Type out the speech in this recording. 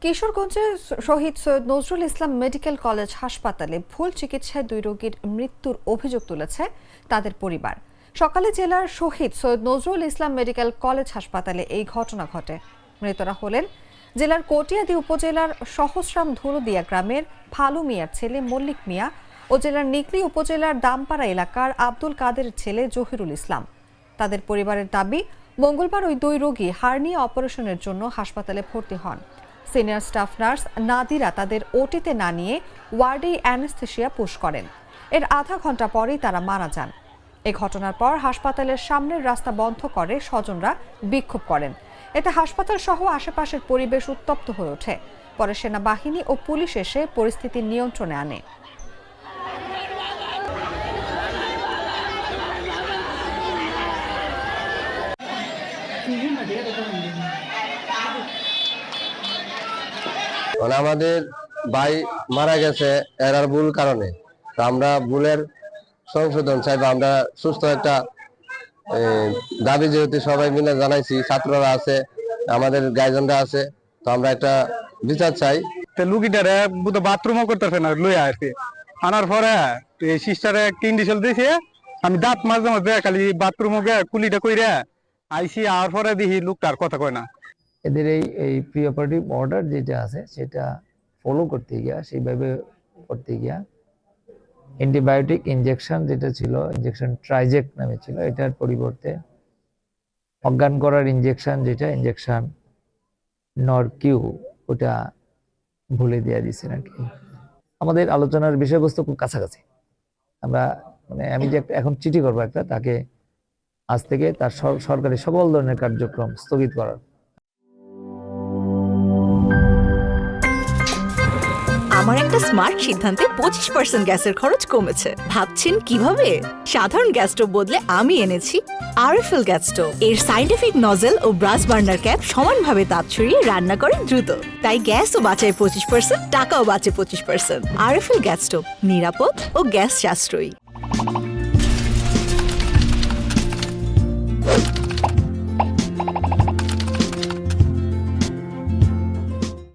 কিশোরগঞ্জে শহীদ Syed Nazrul Islam medical college হাসপাতালে ভুল চিকিৎসায় 2 রোগীর মৃত্যুর অভিযোগ তুলেছে তাদের পরিবার। সকালে জেলার শহীদ সৈয়দ নজরুল ইসলাম মেডিকেল কলেজ হাসপাতালে এই ঘটনা ঘটে। মৃতরা হলেন জেলার কটিয়াদি উপজেলার সহস্রাম ধুরুদিয়া গ্রামের ফালু মিয়ার ছেলে মল্লিক মিয়া ও জেলার নিকলি উপজেলার দামপাড়া এলাকার আব্দুল কাদের ছেলে জহিরুল ইসলাম। তাদের পরিবারের দাবি, মঙ্গলবার ওই 2 রোগী হার্নিয়া অপারেশনের জন্য হাসপাতালে ভর্তি হন। সিনিয়র স্টাফ নার্স নাদিরা তাদের ওটিতে না নিয়ে ওয়ার্ডে অ্যানেস্থেসিয়া পুশ করেন। এর আধা ঘন্টা পরেই তারা মারা যান। এই ঘটনার পর হাসপাতালের সামনের রাস্তা বন্ধ করে স্বজনরা বিক্ষোভ করেন। এতে হাসপাতাল সহ আশেপাশের পরিবেশ উত্তপ্ত হয়ে ওঠে। পরে সেনাবাহিনী ও পুলিশ এসে পরিস্থিতি নিয়ন্ত্রণে আনে। আমাদের ভাই মারা গেছে এরার ভুল কারণে, তো আমরা ভুলের সংশোধন চাইবো। আমরা সুস্থ একটা দাবি যেহেতু সবাই মিলে জানাইছি, ছাত্ররা আছে, আমাদের গার্জিয়ানরা আছে, তো আমরা একটা বিচার চাই। লুকিটারে বাথরুমও করতেছে না, লইয়া আসছে আনার পরে এই সিস্টারে কিন্ডিশল দিয়েছে। আমি দাঁত মাঝে মাঝে খালি বাথরুমও গে কুলিটা কইরা আইসি, আর পরে দেখি লোকটার কথা কয় না। এদের এই প্রি অপারেটিভ অর্ডার যেটা আছে সেটা ফলো করতে গিয়া, সেইভাবে করতে গিয়া অ্যান্টিবায়োটিক ইনজেকশন যেটা ছিল, ইনজেকশন ট্রাইজেক্ট নামে ছিল, এটার পরিবর্তে অজ্ঞান করার ইনজেকশন যেটা ইনজেকশন নরকিউ, ওটা ভুলে দিয়ে দিচ্ছেন আর কি। আমাদের আলোচনার বিষয়বস্তু খুব কাছাকাছি। আমরা আমি যে এখন চিঠি করবো একটা, তাকে আজ থেকে তার সরকারি সকল ধরনের কার্যক্রম স্থগিত করার। আমার একটা স্মার্ট সিদ্ধান্তে 25% গ্যাসের খরচ কমেছে। ভাবছেন কিভাবে? সাধারণ গ্যাস স্টোভ বদলে আমি এনেছি আরএফএল গ্যাস স্টোভ। এর সাইন্টিফিক নজল ও ব্রাস বার্নার ক্যাপ সমানভাবে তাপ ছড়িয়ে রান্না করে দ্রুত। তাই গ্যাসও বাঁচায় 25%, টাকাও বাঁচে 25%। আরএফএল গ্যাস স্টোভ নিরাপদ ও গ্যাস সাশ্রয়ী।